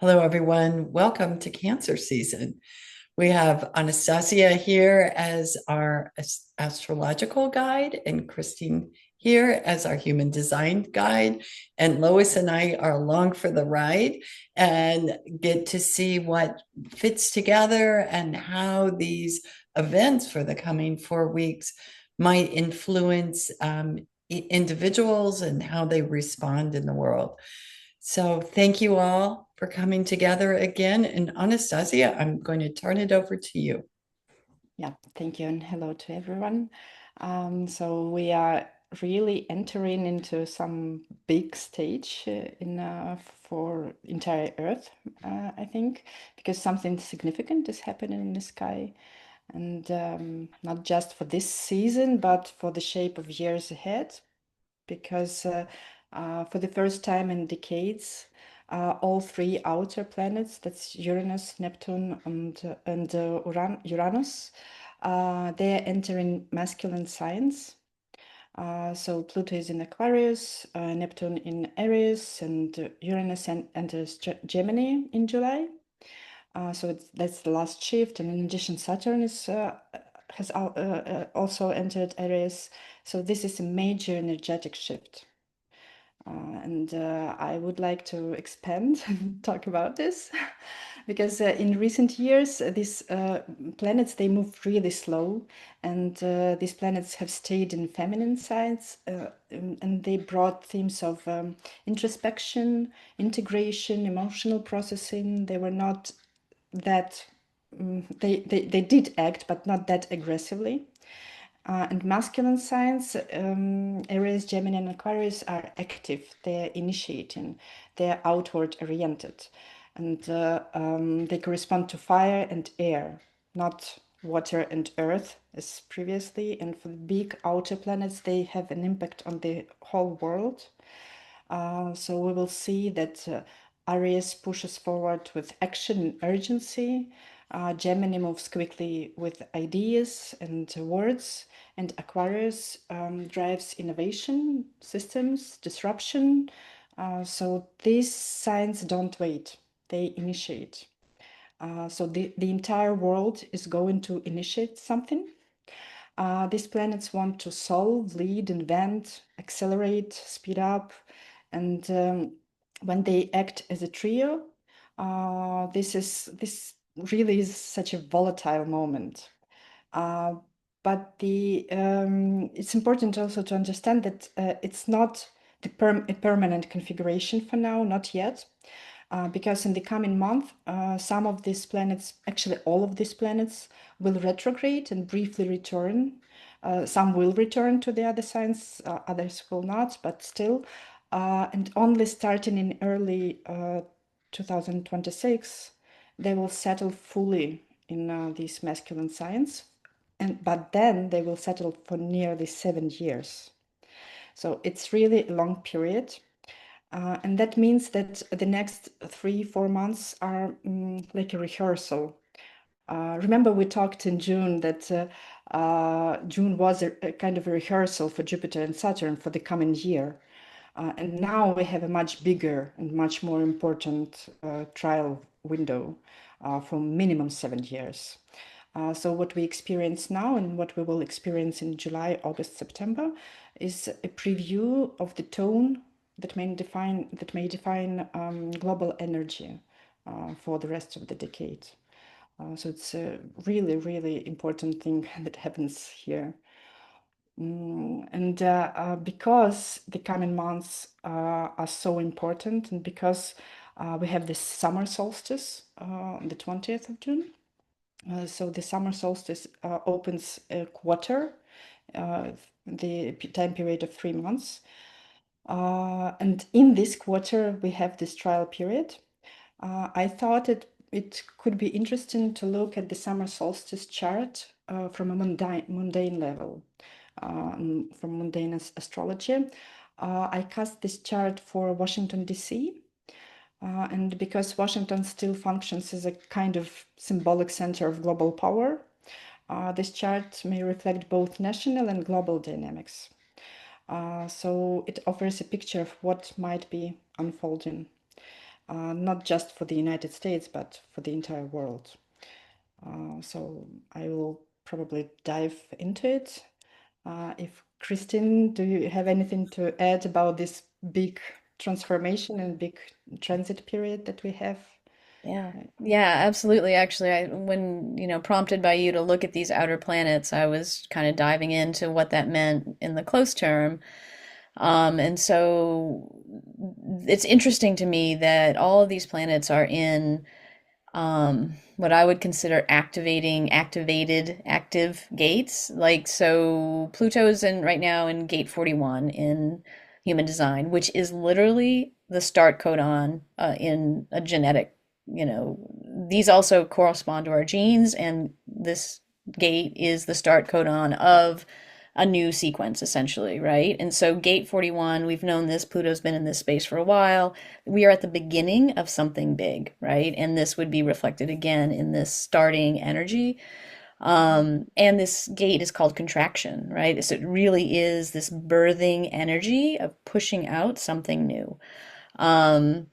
Hello, everyone. Welcome to Cancer season. We have Anastasiia here as our astrological guide, and Christine here as our human design guide. And Lois and I are along for the ride and get to see what fits together and how these events for the coming 4 weeks might influence individuals and how they respond in the world. So thank you all for coming together again. And Anastasiia, I'm going to turn it over to you. Yeah, thank you, and hello to everyone. So we are really entering into some big stage for entire Earth, I think, because something significant is happening in the sky, and not just for this season, but for the shape of years ahead. Because for the first time in decades, all three outer planets, that's Uranus, Neptune, and Uranus, they're entering masculine signs. So Pluto is in Aquarius, Neptune in Aries, and Uranus enters Gemini in July. So that's the last shift, and in addition, Saturn has also entered Aries. So this is a major energetic shift. And I would like to expand and talk about this because in recent years, these planets, they move really slow, and these planets have stayed in feminine sides, and they brought themes of introspection, integration, emotional processing. They were not that, they did act, but not that aggressively. And masculine signs, Aries, Gemini, and Aquarius are active. They're initiating. They're outward oriented, and they correspond to fire and air, not water and earth as previously. And for the big outer planets, they have an impact on the whole world. So we will see that Aries pushes forward with action and urgency. Gemini moves quickly with ideas and words, and Aquarius drives innovation, systems, disruption. So these signs don't wait, they initiate. So the entire world is going to initiate something. These planets want to solve, lead, invent, accelerate, speed up, and when they act as a trio, this really is such a volatile moment. Uh, but it's important also to understand that it's not a permanent configuration for now, not yet. Because in the coming month, some of these planets, actually all of these planets, will retrograde and briefly return. Some will return to the other signs, others will not, but still. And only starting in early 2026, they will settle fully in these masculine signs. But then they will settle for nearly 7 years. So it's really a long period. And that means that the next 3, 4 months are like a rehearsal. Remember, we talked in June that June was a kind of a rehearsal for Jupiter and Saturn for the coming year. And now we have a much bigger and much more important trial window for minimum 7 years. So what we experience now and what we will experience in July, August, September is a preview of the tone that may define global energy for the rest of the decade. So it's a really, really important thing that happens here. And because the coming months are so important, and because we have this summer solstice on the 20th of June, so the summer solstice opens a quarter, uh, the time period of 3 months. And in this quarter, we have this trial period. I thought it could be interesting to look at the summer solstice chart from a mundane level, from mundane astrology. I cast this chart for Washington, D.C. And because Washington still functions as a kind of symbolic center of global power, this chart may reflect both national and global dynamics. So it offers a picture of what might be unfolding. not just for the United States, but for the entire world. So I will probably dive into it. If Christine, do you have anything to add about this big transformation and big transit period that we have? Yeah. Yeah, absolutely. Actually, when, prompted by you to look at these outer planets, I was kind of diving into what that meant in the close term. And so it's interesting to me that all of these planets are in what I would consider active gates. Like, so Pluto's in right now in gate 41 in human design, which is literally the start codon in a genetic, these also correspond to our genes, and this gate is the start codon of a new sequence essentially, right? And so gate 41, we've known this, Pluto's been in this space for a while. We are at the beginning of something big, right? And this would be reflected again in this starting energy. And this gate is called contraction, right? So it really is this birthing energy of pushing out something new. Um,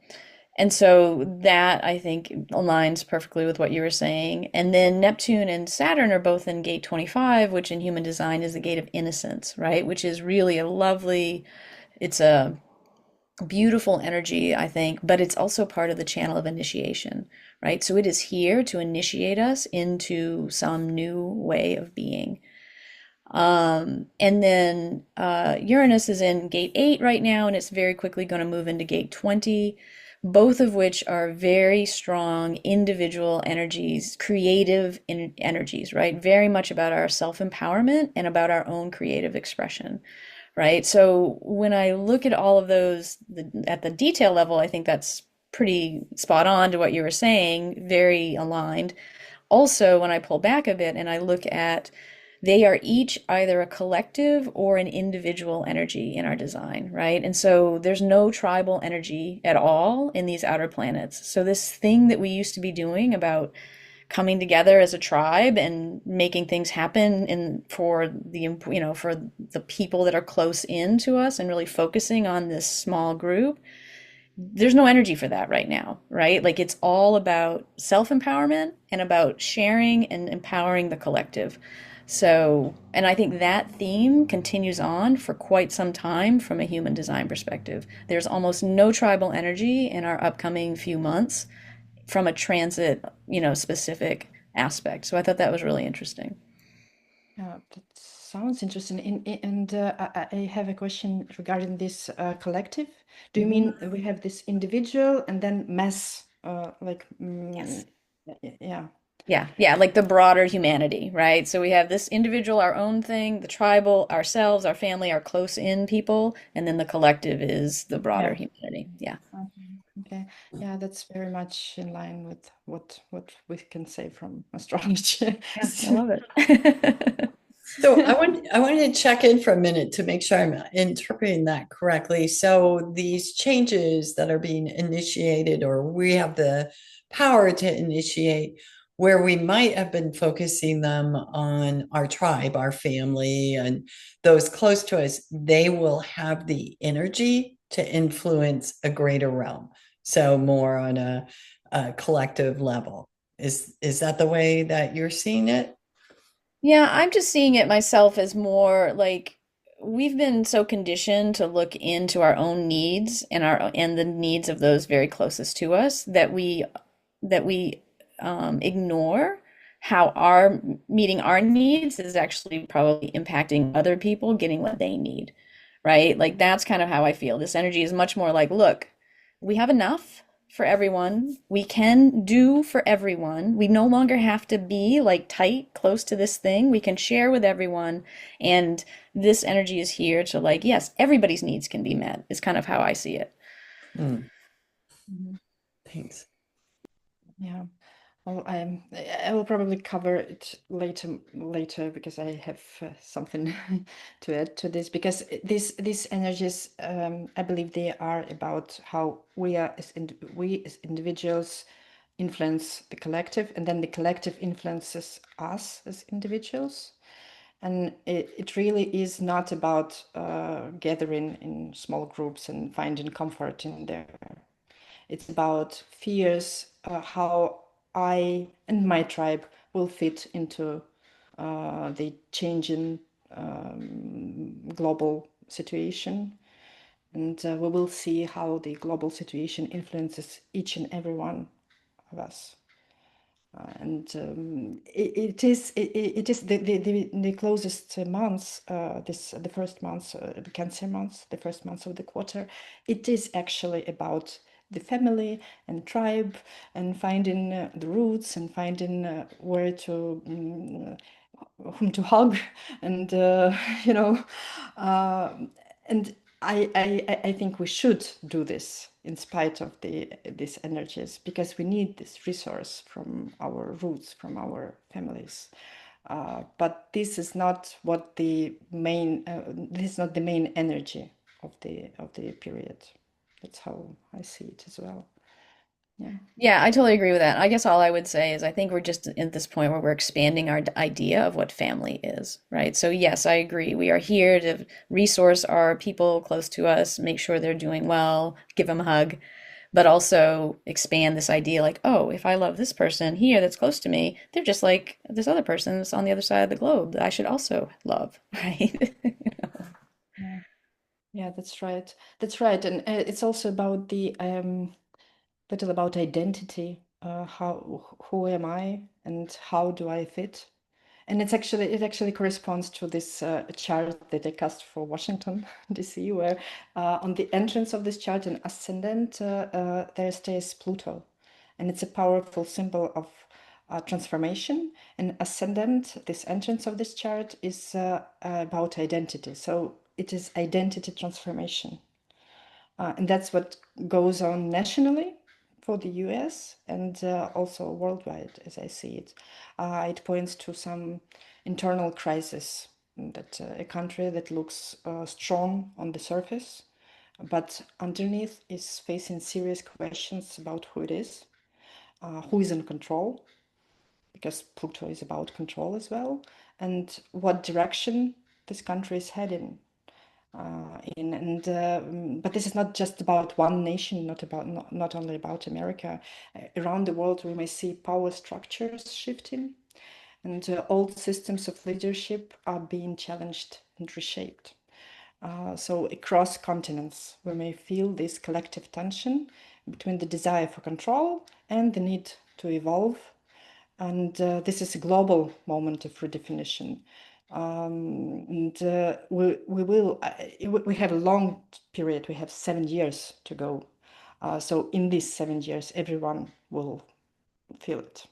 and so that I think aligns perfectly with what you were saying. And then Neptune and Saturn are both in gate 25, which in human design is the gate of innocence, right? Which is really a lovely, it's a beautiful energy, I think, but it's also part of the channel of initiation, right? So it is here to initiate us into some new way of being. And then Uranus is in gate 8 right now, and it's very quickly going to move into gate 20, both of which are very strong individual energies, creative energies, right? Very much about our self-empowerment and about our own creative expression, right? So when I look at all of those at the detail level, I think that's pretty spot on to what you were saying, very aligned. Also, when I pull back a bit and I look at they are each either a collective or an individual energy in our design, right? And so there's no tribal energy at all in these outer planets. So this thing that we used to be doing about coming together as a tribe and making things happen in for for the people that are close in to us and really focusing on this small group, there's no energy for that right now, right? Like it's all about self-empowerment and about sharing and empowering the collective. So, and I think that theme continues on for quite some time from a human design perspective. There's almost no tribal energy in our upcoming few months from a transit, specific aspect. So I thought that was really interesting. Yeah, that sounds interesting. And I have a question regarding this collective. Do you Mhm. mean we have this individual and then mass, Yes. yeah. Yeah, yeah, like the broader humanity, right? So we have this individual, our own thing, the tribal, ourselves, our family, our close in people, and then the collective is the broader Yeah. humanity. Yeah. Okay. Yeah, that's very much in line with what we can say from astrology. Yeah, I love it. So I wanted to check in for a minute to make sure I'm interpreting that correctly. So these changes that are being initiated, or we have the power to initiate, where we might have been focusing them on our tribe, our family, and those close to us, they will have the energy to influence a greater realm. So more on a collective level. Is that the way that you're seeing it? Yeah, I'm just seeing it myself as more like we've been so conditioned to look into our own needs and our and the needs of those very closest to us that we ignore how our meeting our needs is actually probably impacting other people getting what they need, right? Like that's kind of how I feel. This energy is much more like, look, we have enough for everyone. We can do for everyone. We no longer have to be like tight, close to this thing. We can share with everyone. And this energy is here to like, yes, everybody's needs can be met, is kind of how I see it. Hmm, Mhm. thanks. Yeah. Well, I will probably cover it later because I have something to add to this because these energies I believe they are about how we as individuals influence the collective and then the collective influences us as individuals, and it really is not about gathering in small groups and finding comfort in there. It's about fears, how I and my tribe will fit into the changing global situation. And we will see how the global situation influences each and every one of us. And it is the closest months, the first months, the Cancer months, the first months of the quarter. It is actually about the family and tribe and finding the roots and finding where to whom to hug and you know and I think we should do this in spite of these energies, because we need this resource from our roots, from our families. But this is not what the main. This is not the main energy of the period. That's how I see it as well. Yeah. Yeah, I totally agree with that. I guess all I would say is I think we're just at this point where we're expanding our idea of what family is, right? So yes, I agree. We are here to resource our people close to us, make sure they're doing well, give them a hug, but also expand this idea like, oh, if I love this person here that's close to me, they're just like this other person that's on the other side of the globe that I should also love, right? Yeah. Yeah, that's right. That's right. And it's also about the little about identity. Who am I and how do I fit? And it actually corresponds to this chart that I cast for Washington, D.C., where on the entrance of this chart in ascendant there stays Pluto, and it's a powerful symbol of transformation. And ascendant, this entrance of this chart, is about identity. So it is identity transformation. And that's what goes on nationally for the US and also worldwide, as I see it. It points to some internal crisis that a country that looks strong on the surface, but underneath is facing serious questions about who it is, who is in control, because Pluto is about control as well, and what direction this country is heading in. And but this is not just about one nation, not only about America. Around the world we may see power structures shifting, and old systems of leadership are being challenged and reshaped. So across continents we may feel this collective tension between the desire for control and the need to evolve. And this is a global moment of redefinition. And we have a long period. We have 7 years to go. So in these 7 years, everyone will feel it.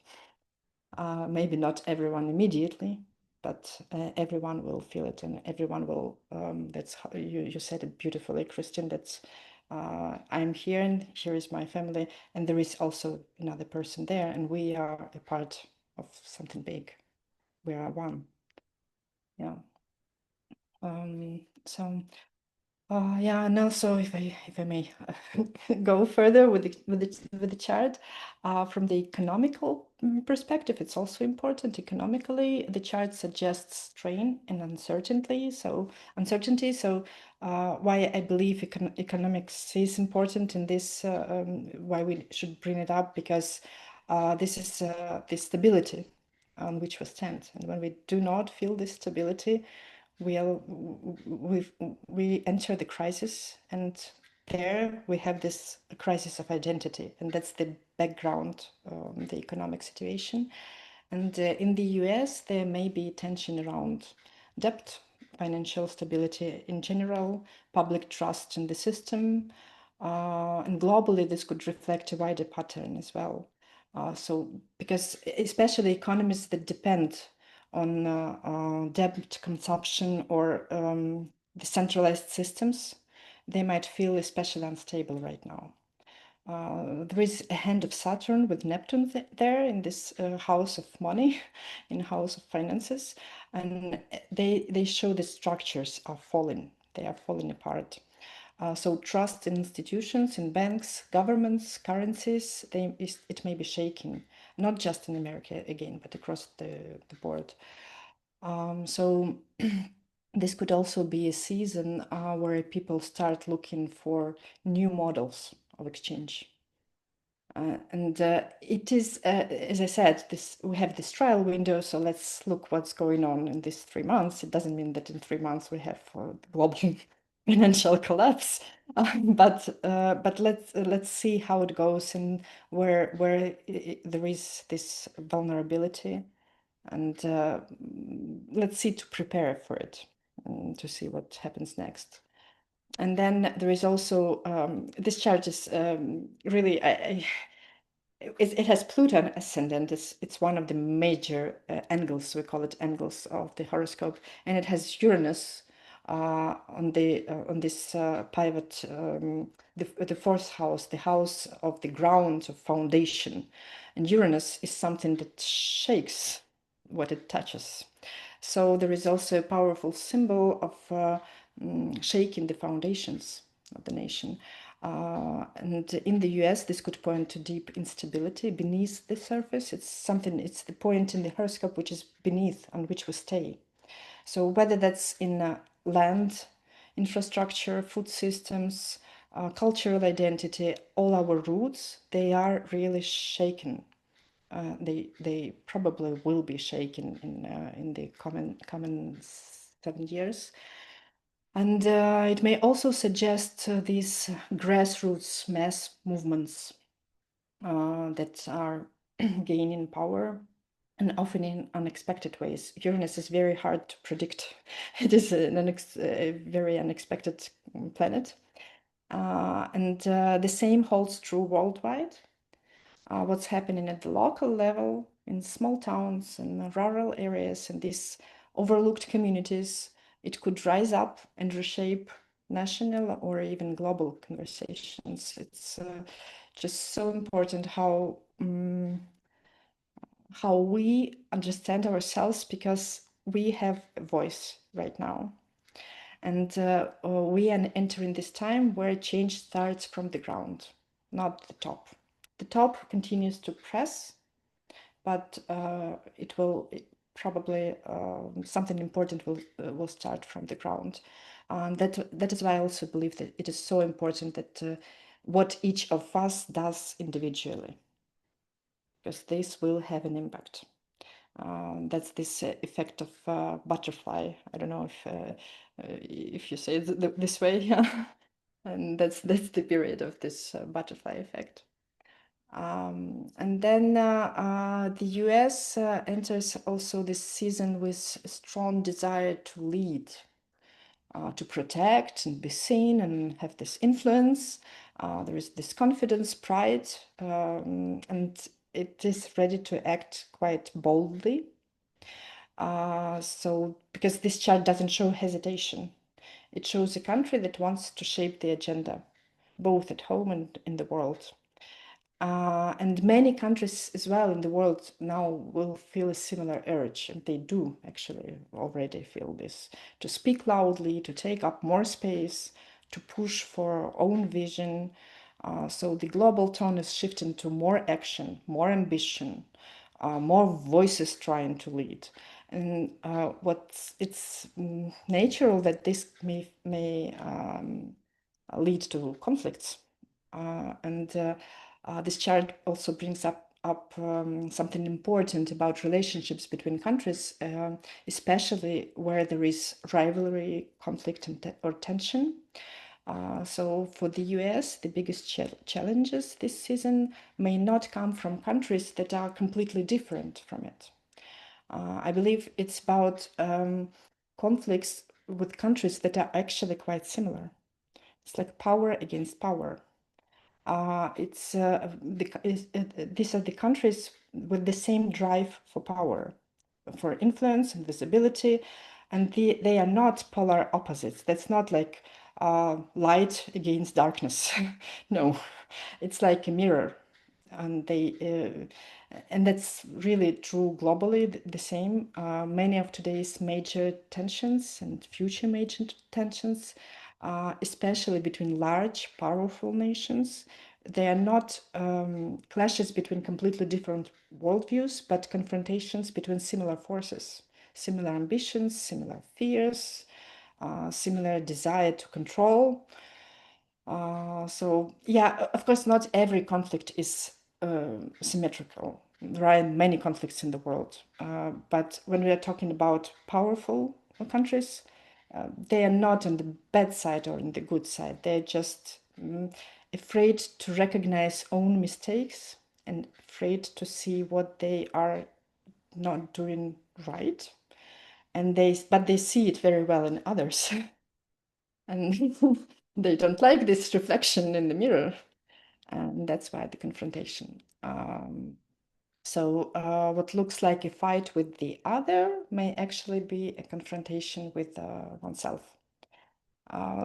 Maybe not everyone immediately, but everyone will feel it, and everyone will. That's how you said it beautifully, Christian. That's I'm here, and here is my family, and there is also another person there, and we are a part of something big. We are one. Yeah. So yeah, and also if I may go further with the chart, from the economical perspective, it's also important. Economically, the chart suggests strain and uncertainty. So why I believe economics is important in this, why we should bring it up, because this is the stability on which we stand, and when we do not feel this stability, we enter the crisis, and there we have this crisis of identity, and that's the background, the economic situation. And in the US, there may be tension around debt, financial stability in general, public trust in the system, and globally, this could reflect a wider pattern as well. So, because especially economies that depend on debt consumption or decentralized systems, they might feel especially unstable right now. There is a hand of Saturn with Neptune there in this house of money, in house of finances, and they show the structures are falling. They are falling apart. So trust in institutions, in banks, governments, currencies, it may be shaking, not just in America again, but across the board. So this could also be a season where people start looking for new models of exchange. And it is, as I said, we have this trial window, so let's look what's going on in these 3 months. It doesn't mean that in 3 months we have global financial collapse, but let's see how it goes and where there is this vulnerability, and let's see to prepare for it, to see what happens next. And then there is also this chart is really it has Pluto ascendant. It's one of the major angles. We call it angles of the horoscope, and it has Uranus on this pivot, the fourth house, the house of the ground, of foundation. And Uranus is something that shakes what it touches. So there is also a powerful symbol of shaking the foundations of the nation. And in the US, this could point to deep instability beneath the surface. It's the point in the horoscope which is beneath, on which we stay. So whether that's in land, infrastructure, food systems, cultural identity, all our roots, they are really shaken. They probably will be shaken in the coming 7 years. And it may also suggest these grassroots mass movements that are gaining power, and often in unexpected ways. Uranus is very hard to predict. It is a very unexpected planet. And the same holds true worldwide. What's happening at the local level in small towns and rural areas and these overlooked communities, it could rise up and reshape national or even global conversations. It's just so important how we understand ourselves, because we have a voice right now. And we are entering this time where change starts from the ground, not the top. The top continues to press, but probably something important will start from the ground. That is why I also believe that it is so important that what each of us does individually, because this will have an impact. That's this effect of butterfly. I don't know if you say it this way, and that's the period of this butterfly effect. And then the US enters also this season with a strong desire to lead, to protect and be seen and have this influence. There is this confidence, pride, and it is ready to act quite boldly. So, because this chart doesn't show hesitation, it shows a country that wants to shape the agenda, both at home and in the world. And many countries as well in the world now will feel a similar urge, and they do actually already feel this, to speak loudly, to take up more space, to push for own vision. So the global tone is shifting to more action, more ambition, more voices trying to lead. And it's natural that this may lead to conflicts. And this chart also brings up something important about relationships between countries, especially where there is rivalry, conflict, or tension. So for the US, the biggest challenges this season may not come from countries that are completely different from it. I believe it's about conflicts with countries that are actually quite similar. It's like power against power. These are the countries with the same drive for power, for influence and visibility, and they are not polar opposites. That's not like light against darkness. No, it's like a mirror, and that's really true globally. The same. Many of today's major tensions and future major tensions, especially between large, powerful nations, they are not clashes between completely different worldviews, but confrontations between similar forces, similar ambitions, similar fears, similar desire to control. So yeah, of course, not every conflict is symmetrical. There are many conflicts in the world, but when we are talking about powerful countries, they are not on the bad side or on the good side. They're just afraid to recognize own mistakes and afraid to see what they are not doing right. And but they see it very well in others. And they don't like this reflection in the mirror. And that's why the confrontation. So what looks like a fight with the other may actually be a confrontation with oneself.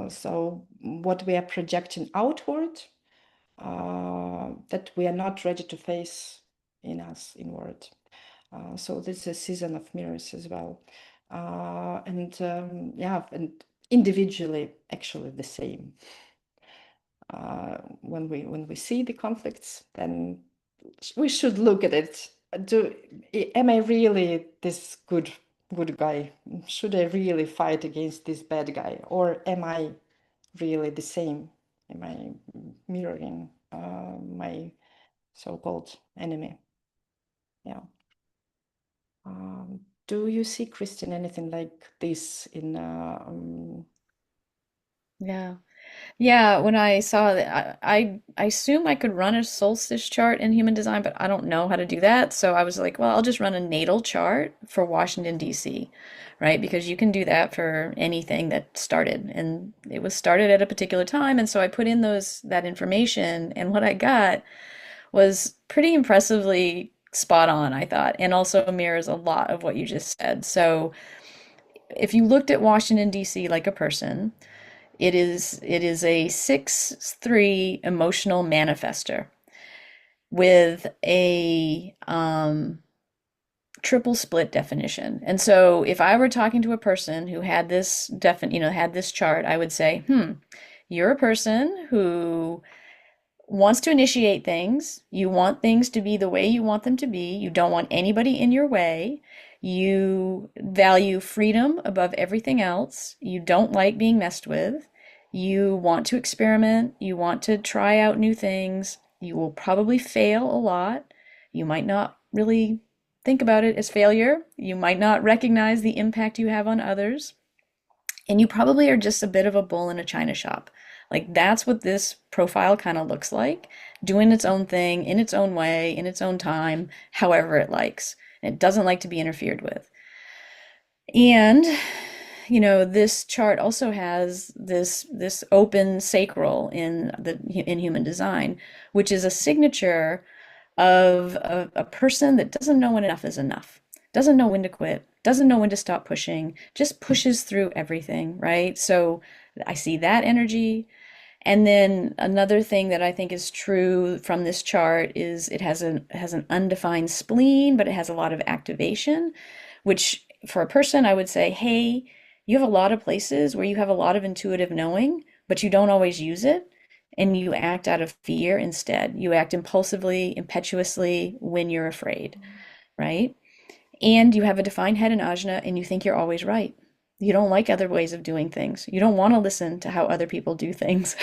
So what we are projecting outward, that we are not ready to face in us inward. So this is a season of mirrors as well. Yeah, and individually actually the same. When we see the conflicts, then we should look at it. Am I really this good guy? Should I really fight against this bad guy, or am I really the same? Am I mirroring my so-called enemy? Yeah. Do you see, Christine, anything like this in? Yeah. Yeah, when I saw that, I assume I could run a solstice chart in human design, but I don't know how to do that. So I was like, well, I'll just run a natal chart for Washington, D.C., right? Because you can do that for anything that started, and it was started at a particular time. And so I put in that information, and what I got was pretty impressively spot on, I thought, and also mirrors a lot of what you just said. So if you looked at Washington, D.C. like a person, it is a 6-3 emotional manifestor with a triple split definition. And so if I were talking to a person who had had this chart, I would say, you're a person who wants to initiate things. You want things to be the way you want them to be. You don't want anybody in your way. You value freedom above everything else. You don't like being messed with. You want to experiment. You want to try out new things. You will probably fail a lot. You might not really think about it as failure. You might not recognize the impact you have on others. And you probably are just a bit of a bull in a china shop. Like that's what this profile kind of looks like, doing its own thing in its own way, in its own time, however it likes. And it doesn't like to be interfered with. And this chart also has this open sacral in human design, which is a signature of a person that doesn't know when enough is enough, doesn't know when to quit, doesn't know when to stop pushing, just pushes through everything, right? So I see that energy. And then another thing that I think is true from this chart is it has an undefined spleen, but it has a lot of activation, which for a person I would say, hey, you have a lot of places where you have a lot of intuitive knowing, but you don't always use it. And you act out of fear instead. You act impulsively, impetuously when you're afraid, right? And you have a defined head and ajna, and you think you're always right. You don't like other ways of doing things. You don't want to listen to how other people do things,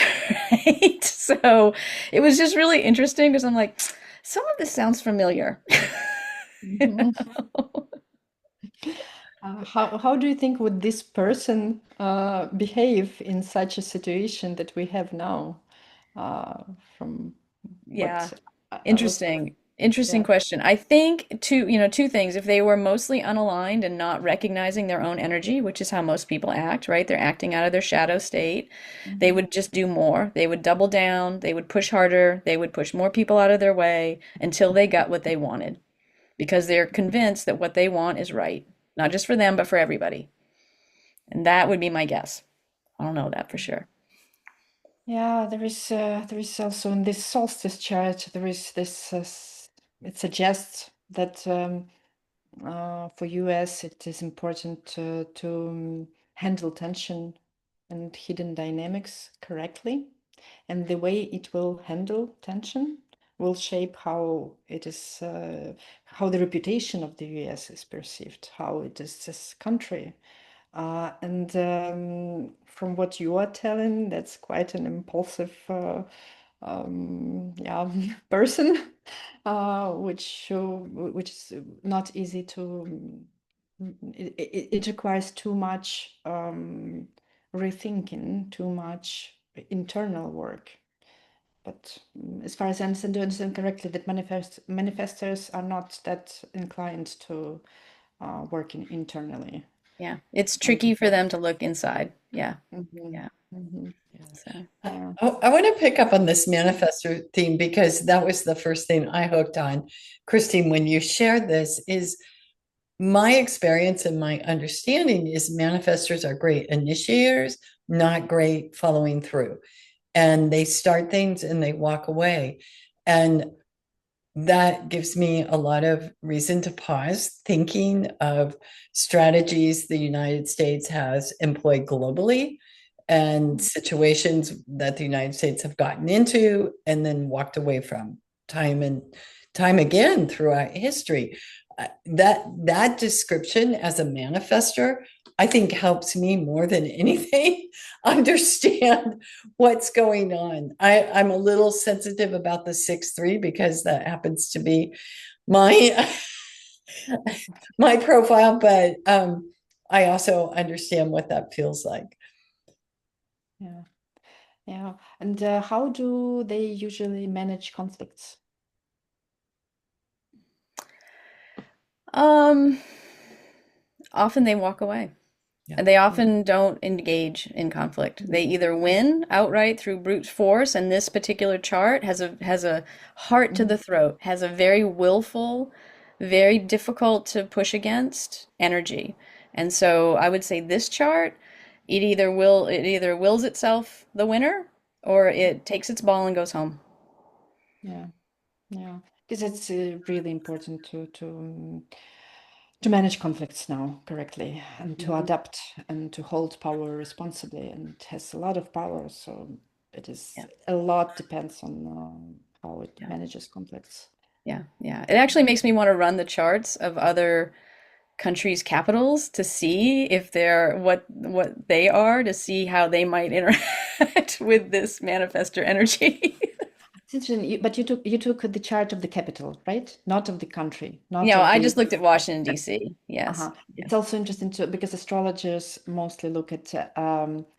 right? So it was just really interesting because I'm like, some of this sounds familiar. You know? How do you think would this person behave in such a situation that we have now? From Yeah. what I was, Interesting yeah. question. I think two things. If they were mostly unaligned and not recognizing their own energy, which is how most people act, right? They're acting out of their shadow state. They would just do more. They would double down. They would push harder. They would push more people out of their way until they got what they wanted because they're convinced that what they want is right, not just for them, but for everybody. And that would be my guess. I don't know that for sure. Yeah, there is also in this solstice chart there is this. It suggests that for US it is important to handle tension and hidden dynamics correctly, and the way it will handle tension will shape how it is, how the reputation of the US is perceived, how it is this country. And from what you are telling, that's quite an impulsive yeah, person, which is not easy to. It requires too much rethinking, too much internal work. But as far as I understand correctly, that manifestors are not that inclined to working internally. Yeah, it's tricky for them to look inside. Yeah, Mm-hmm. yeah. Mm-hmm. So Yeah. I want to pick up on this manifestor theme because that was the first thing I hooked on. Christine, when you shared this, is my experience and my understanding is manifestors are great initiators, not great following through. And they start things and they walk away. And that gives me a lot of reason to pause, thinking of strategies the United States has employed globally and situations that the United States have gotten into and then walked away from time and time again throughout history. That description as a manifester, I think, helps me more than anything understand what's going on. I'm a little sensitive about the 6-3 because that happens to be my my profile, but I also understand what that feels like. Yeah. Yeah. And how do they usually manage conflicts? um often they walk away. Yeah. And they often don't engage in conflict. They either win outright through brute force, and this particular chart has a heart to the throat, has a very willful, very difficult to push against energy. And so I would say this chart, it either wills itself the winner or it takes its ball and goes home. Yeah. Yeah. Because it's really important to manage conflicts now correctly and to adapt and to hold power responsibly. And it has a lot of power, so it is Yeah, a lot depends on how it yeah, manages conflicts. yeah, yeah. It actually makes me want to run the charts of other countries' capitals to see if they're what they are, to see how they might interact with this manifestor energy. It's interesting, but you took the chart of the capital, right? Not of the country, You not know, of I the. just looked at Washington, D.C. Yes. Uh-huh. Yeah. It's also interesting too because astrologers mostly look at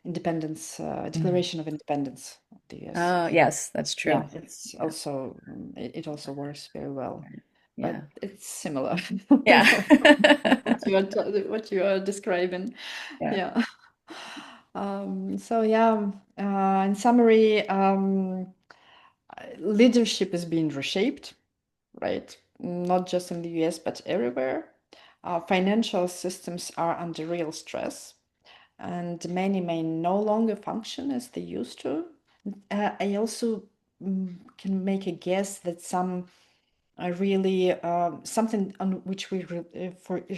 independence, Declaration of Independence of the US. Yes, that's Yeah, true. it's Yeah. also it also works very well, Yeah. but it's similar. Yeah. What you are describing. Yeah. Yeah. So yeah, in summary, leadership is being reshaped, right? Not just in the US, but everywhere. Financial systems are under real stress, and many may no longer function as they used to. I also can make a guess that some are really something on which we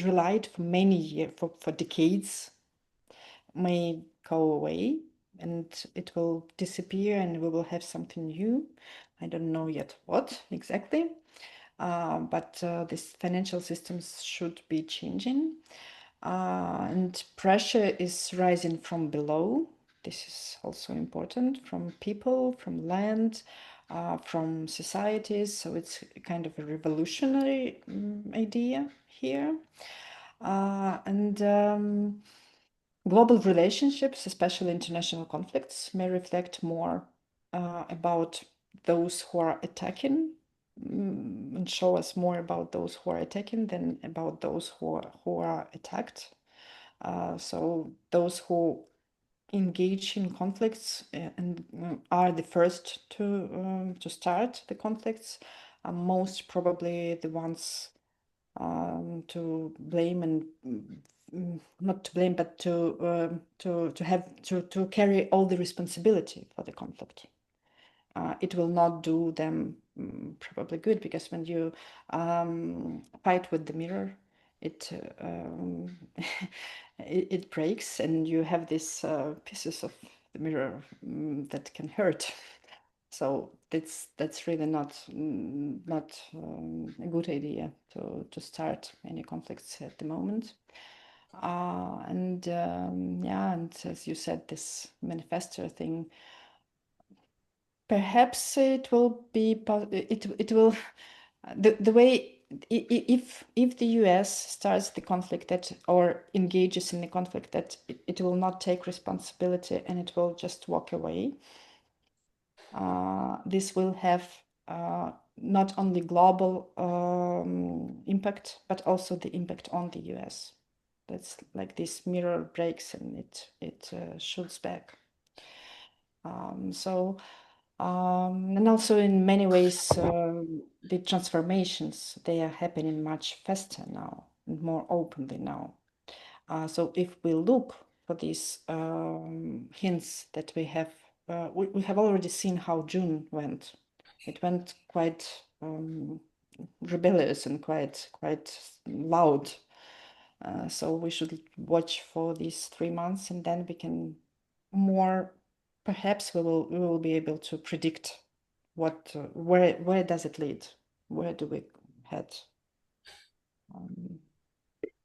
relied for many years, for decades, may go away and it will disappear and we will have something new. I don't know yet what exactly, but these financial systems should be changing. And pressure is rising from below. This is also important from people, from land, from societies. So it's kind of a revolutionary idea here. And global relationships, especially international conflicts, may reflect more about those who are attacking and show us more about those who are attacking than about those who are attacked. So those who engage in conflicts and are the first to start the conflicts are most probably the ones to blame and not to blame, but to have to carry all the responsibility for the conflict. It will not do them probably good because when you fight with the mirror, it it breaks and you have these pieces of the mirror that can hurt. So that's really not a good idea to start any conflicts at the moment. And yeah, and as you said, this manifestor thing Perhaps it will be it will the way if the US starts the conflict that or engages in the conflict that it will not take responsibility and it will just walk away. This will have not only global impact but also the impact on the US. That's like this mirror breaks and it shoots back. And also in many ways, the transformations, they are happening much faster now and more openly now. So if we look for these hints that we have already seen how June went. It went quite rebellious and quite loud. So we should watch for these 3 months, and then we can more. Perhaps we will be able to predict what where does it lead? Where do we head?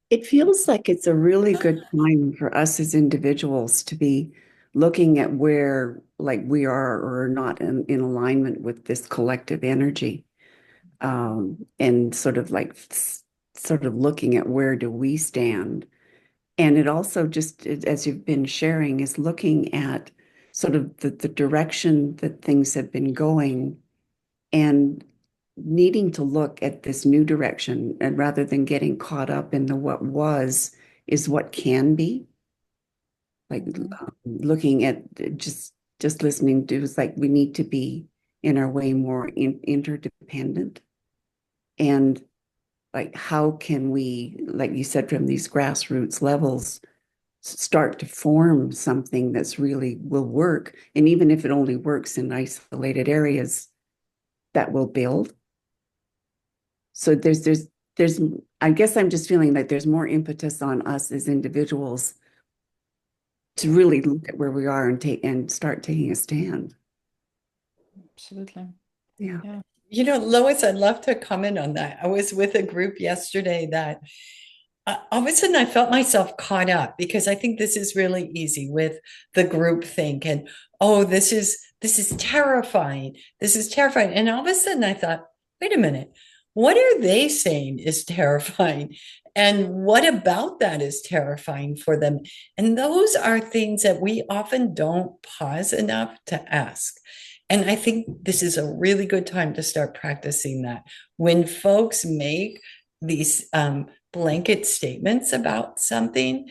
It feels like it's a really good time for us as individuals to be looking at where like we are or are not in alignment with this collective energy. And sort of looking at where do we stand. And it also just, as you've been sharing, is looking at sort of the direction that things have been going and needing to look at this new direction, and rather than getting caught up in the what was, is what can be. Like looking at just listening to, it's like we need to be in our way more interdependent. And like, how can we, like you said, from these grassroots levels, start to form something that's really will work? And even if it only works in isolated areas, that will build. So there's, I guess I'm just feeling like there's more impetus on us as individuals to really look at where we are and start taking a stand. Absolutely. Yeah. You know, Lois, I'd love to comment on that. I was with a group yesterday that all of a sudden I felt myself caught up, because I think this is really easy with the group think and, oh, this is terrifying. This is terrifying. And all of a sudden I thought, wait a minute, what are they saying is terrifying? And what about that is terrifying for them? And those are things that we often don't pause enough to ask. And I think this is a really good time to start practicing that. When folks make these blanket statements about something,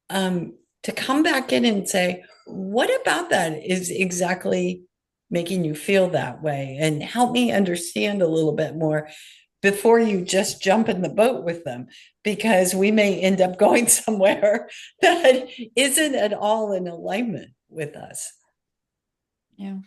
to come back in and say, what about that is exactly making you feel that way? And help me understand a little bit more before you just jump in the boat with them, because we may end up going somewhere that isn't at all in alignment with us. Yeah.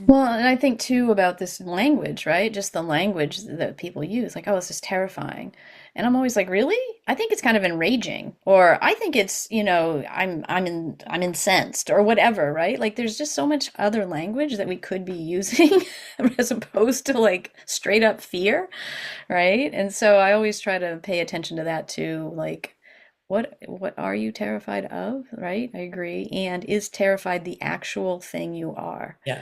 Well, and I think too about this language, right? Just the language that people use, like, oh, this is terrifying. And I'm always like, really? I think it's kind of enraging. Or I think it's, I'm incensed or whatever, right? Like there's just so much other language that we could be using as opposed to like straight up fear, right? And so I always try to pay attention to that too, like what are you terrified of, right? I agree. And is terrified the actual thing you are? Yeah.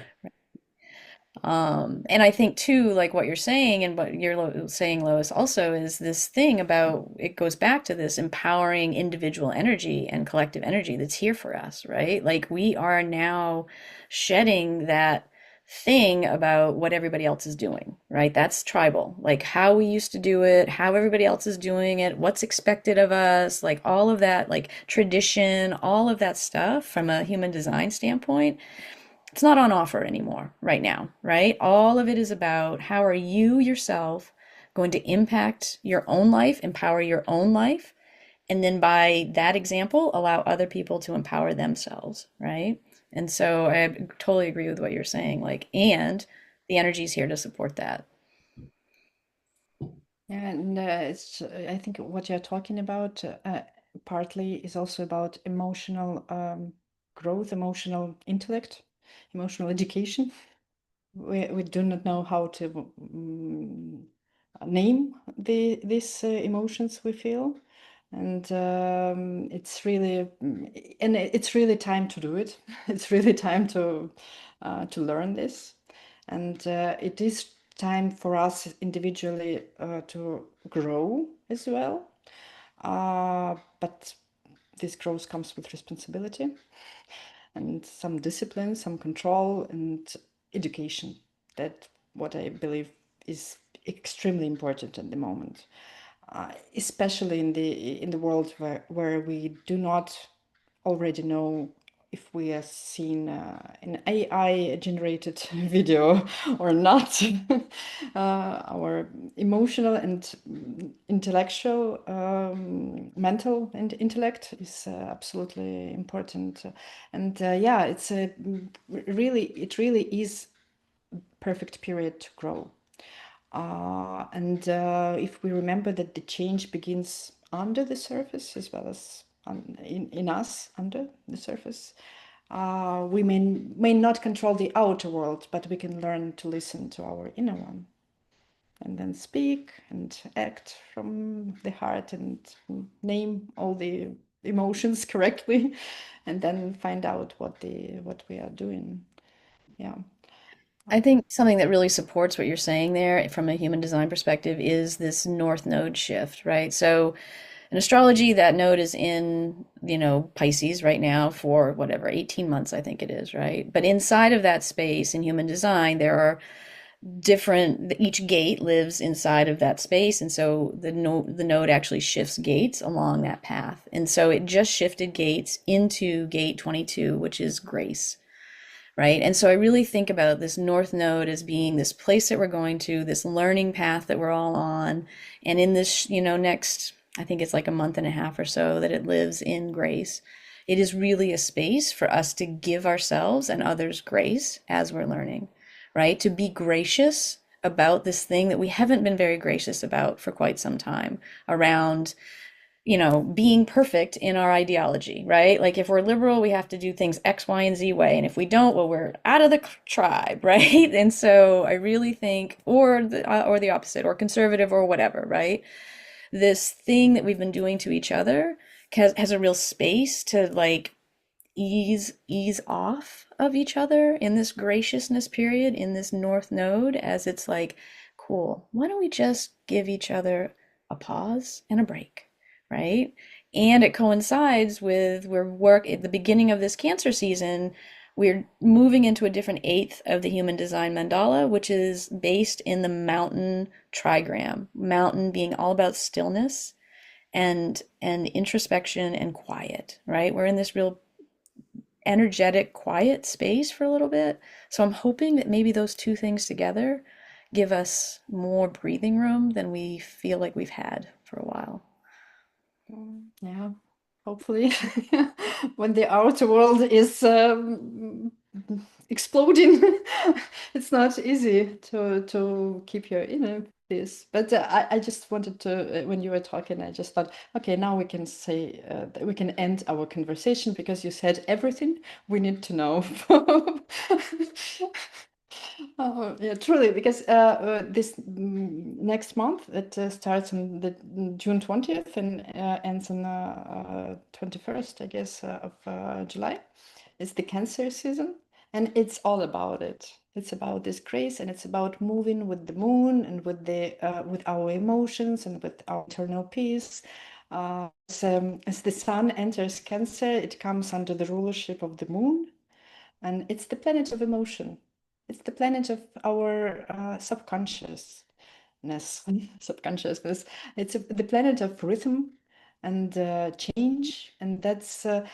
And I think too, like what you're saying and what you're saying, Lois, also is this thing about it goes back to this empowering individual energy and collective energy that's here for us, right? Like we are now shedding that thing about what everybody else is doing, right? That's tribal, like how we used to do it, how everybody else is doing it, what's expected of us, like all of that, like tradition, all of that stuff from a human design standpoint, it's not on offer anymore right now, right? All of it is about how are you yourself going to impact your own life, empower your own life, and then by that example, allow other people to empower themselves, right? And so I totally agree with what you're saying, like, and the energy is here to support that. Yeah, and I think what you're talking about partly is also about emotional growth, emotional intellect, emotional education. We do not know how to name these emotions we feel, and it's really time to do it. It's really time to to learn this. And it is time for us individually to grow as well. But this growth comes with responsibility and some discipline, some control, and education. That what I believe is extremely important at the moment, especially in the world where we do not already know if we are seeing an AI generated video or not. Our emotional and intellectual, mental and intellect is absolutely important. And yeah, it really is perfect period to grow. And if we remember that the change begins under the surface as well as in us under the surface, we may not control the outer world, but we can learn to listen to our inner one and then speak and act from the heart and name all the emotions correctly and then find out what we are doing. Yeah. I think something that really supports what you're saying there from a human design perspective is this North Node shift, right? So in astrology, that node is in, Pisces right now for whatever, 18 months, I think it is, right? But inside of that space in human design, there are each gate lives inside of that space. And so the node actually shifts gates along that path. And so it just shifted gates into gate 22, which is grace. Right. And so I really think about this North Node as being this place that we're going to, this learning path that we're all on. And in this, next, I think it's like a month and a half or so that it lives in grace. It is really a space for us to give ourselves and others grace as we're learning, right? To be gracious about this thing that we haven't been very gracious about for quite some time around being perfect in our ideology, right? Like if we're liberal, we have to do things X, Y, and Z way. And if we don't, well, we're out of the tribe, right? And so I really think, or the opposite, or conservative or whatever, right? This thing that we've been doing to each other has a real space to like ease off of each other in this graciousness period, in this North Node, as it's like, cool, why don't we just give each other a pause and a break? Right? And it coincides with at the beginning of this Cancer season, we're moving into a different eighth of the human design mandala, which is based in the mountain trigram. Mountain being all about stillness and introspection and quiet, right? We're in this real energetic, quiet space for a little bit. So I'm hoping that maybe those two things together give us more breathing room than we feel like we've had for a while. Yeah, hopefully, when the outer world is exploding, it's not easy to keep your inner peace. But I just wanted to, when you were talking, I just thought, okay, now we can say that we can end our conversation because you said everything we need to know. Oh, yeah, truly, because this next month it starts on the June 20th and ends on 21st, I guess, of July. It's the Cancer season, and it's all about it. It's about this grace, and it's about moving with the moon and with our emotions and with our internal peace. As the sun enters Cancer, it comes under the rulership of the moon, and it's the planet of emotion. It's the planet of our subconsciousness. Subconsciousness. It's the planet of rhythm and change, and and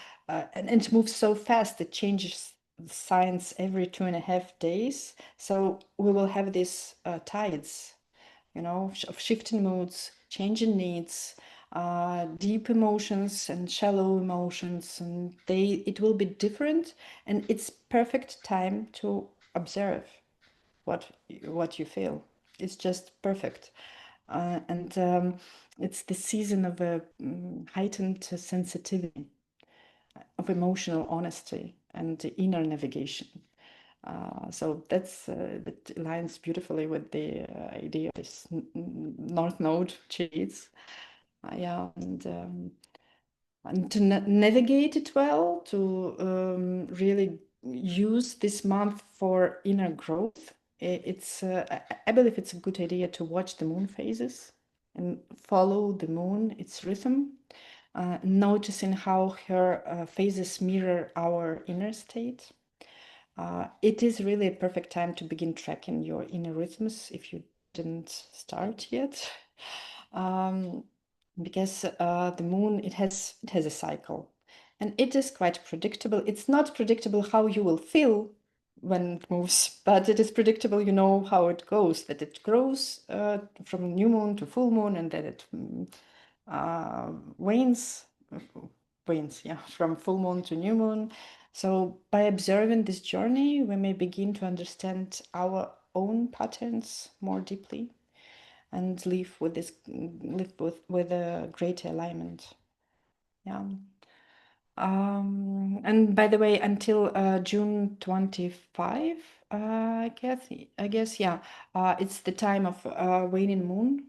it moves so fast. It changes signs every 2.5 days. So we will have these tides, of shifting moods, changing needs, deep emotions and shallow emotions, and it will be different, and it's perfect time to observe what you feel. It's just perfect, and it's the season of a heightened sensitivity, of emotional honesty and inner navigation. So that aligns beautifully with the idea of this North Node shades. Yeah, and to navigate it well, to really use this month for inner growth. I believe it's a good idea to watch the moon phases and follow the moon, its rhythm, noticing how her phases mirror our inner state. It is really a perfect time to begin tracking your inner rhythms if you didn't start yet. Um, because the moon, it has a cycle, and it is quite predictable. It's not predictable how you will feel when it moves, but it is predictable. You know how it goes. That it grows from new moon to full moon, and then it wanes, yeah, from full moon to new moon. So by observing this journey, we may begin to understand our own patterns more deeply and live with a greater alignment. Yeah. And by the way, until June 25, I guess, yeah, it's the time of waning moon.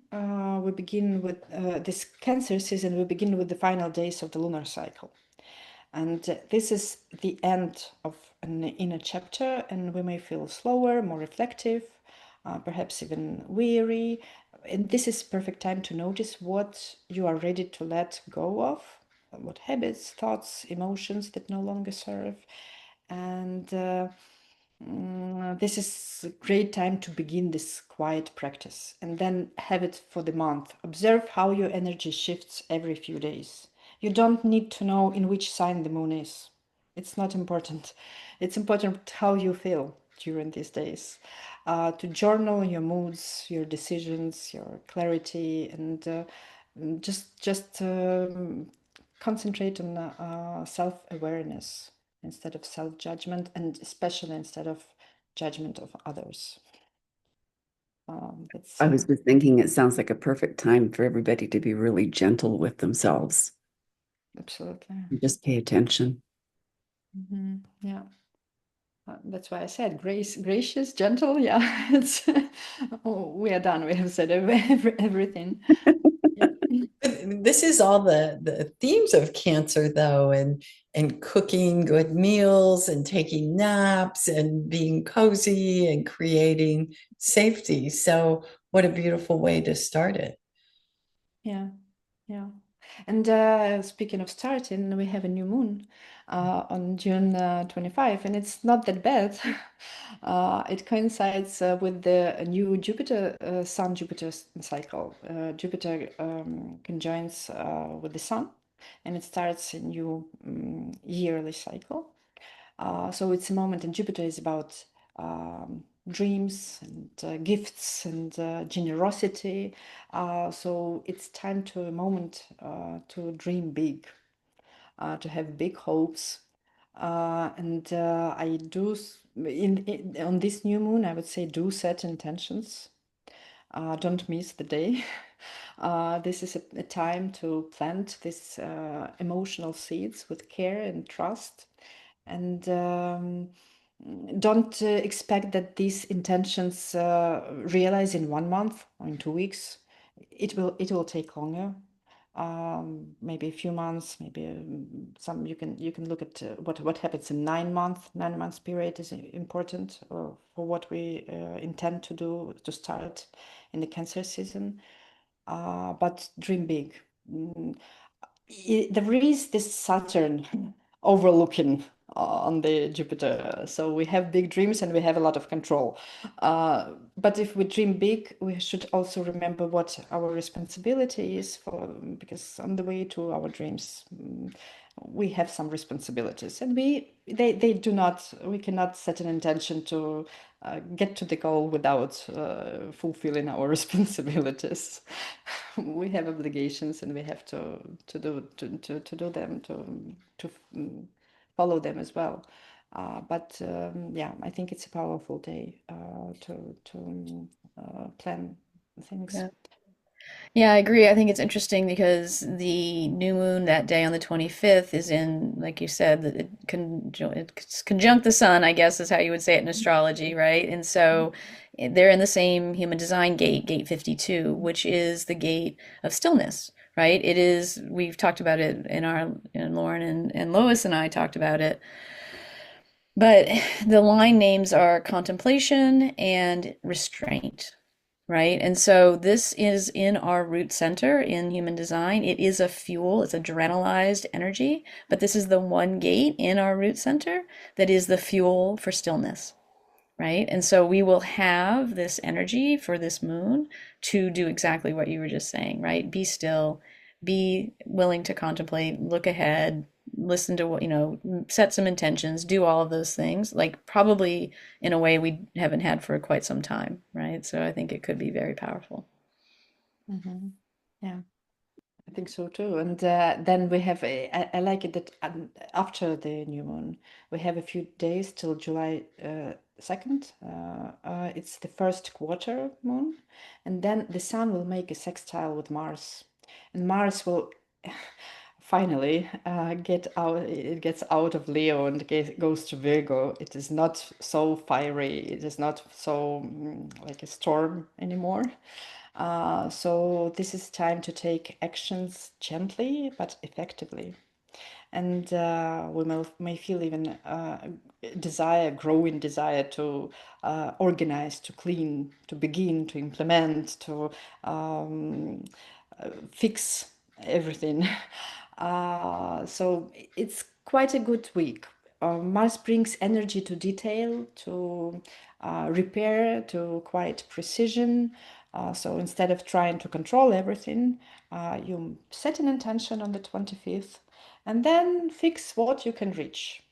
We begin with this Cancer season. We begin with the final days of the lunar cycle. And this is the end of an inner chapter, and we may feel slower, more reflective, perhaps even weary. And this is perfect time to notice what you are ready to let go of, what habits, thoughts, emotions that no longer serve. And this is a great time to begin this quiet practice and then have it for the month. Observe how your energy shifts every few days. You don't need to know in which sign the moon is. It's not important. It's important how you feel during these days. To journal your moods, your decisions, your clarity, and just concentrate on self-awareness instead of self-judgment, and especially instead of judgment of others. That's I was just thinking it sounds like a perfect time for everybody to be really gentle with themselves. absolutely. Just pay attention. Yeah. That's why I said gracious, gentle. Yeah, it's we are done. We have said everything. Yeah. This is all the themes of Cancer, though, and cooking good meals and taking naps and being cozy and creating safety. So, what a beautiful way to start it. Yeah, yeah. And speaking of starting, we have a new moon on June 25, and it's not that bad. It coincides with the new Jupiter, Sun-Jupiter cycle. Jupiter conjoins with the Sun, and it starts a new yearly cycle. So it's a moment, and Jupiter is about dreams and gifts and generosity. So it's time to a moment to dream big, to have big hopes. And I do on this new moon, I would say, do set intentions. Don't miss the day. This is a time to plant these emotional seeds with care and trust. And don't expect that these intentions realize in 1 month or in 2 weeks. It will take longer, maybe a few months, maybe some. You can look at what happens in 9 months. 9 months period is important for what we intend to do to start in the Cancer season. But dream big. There is this Saturn overlooking on the Jupiter. So we have big dreams and we have a lot of control. But if we dream big, we should also remember what our responsibility is for, because on the way to our dreams, we have some responsibilities, and they do not, we cannot set an intention to get to the goal without fulfilling our responsibilities. We have obligations, and we have to do them, to follow them as well. But yeah, I think it's a powerful day to plan things. Yeah. Yeah, I agree. I think it's interesting because the new moon that day on the 25th is in, like you said, that it's conjunct the sun, I guess is how you would say it in astrology, right? And so they're in the same human design gate, gate 52, which is the gate of stillness, right? It is, we've talked about it in Lauren and Lois and I talked about it. But the line names are contemplation and restraint, right? And so this is in our root center in human design. It is a fuel, it's adrenalized energy, but this is the one gate in our root center that is the fuel for stillness, right? And so we will have this energy for this moon to do exactly what you were just saying, right? Be still, be willing to contemplate, look ahead, listen to what, set some intentions, do all of those things, like probably in a way we haven't had for quite some time, right? So I think it could be very powerful. Mm-hmm. Yeah. I think so too. And then we have I like it that after the new moon, we have a few days till July 2nd. It's the first quarter moon. And then the sun will make a sextile with Mars. And Mars will finally it gets out of Leo and goes to Virgo. It is not so fiery. It is not so like a storm anymore. So this is time to take actions gently but effectively. And we may feel even growing desire to organize, to clean, to begin, to implement, to fix everything. So it's quite a good week. Mars brings energy to detail, to repair, to quite precision. So instead of trying to control everything, you set an intention on the 25th and then fix what you can reach.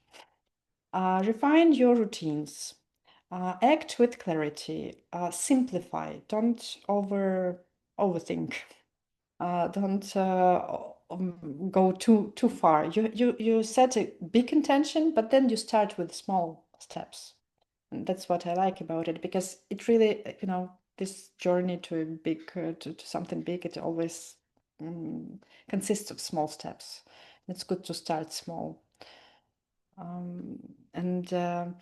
Refine your routines. Act with clarity. Simplify. Don't overthink. Don't go too far. You set a big intention, but then you start with small steps. And that's what I like about it, because it really, this journey to a big to something big, it always consists of small steps. It's good to start small. And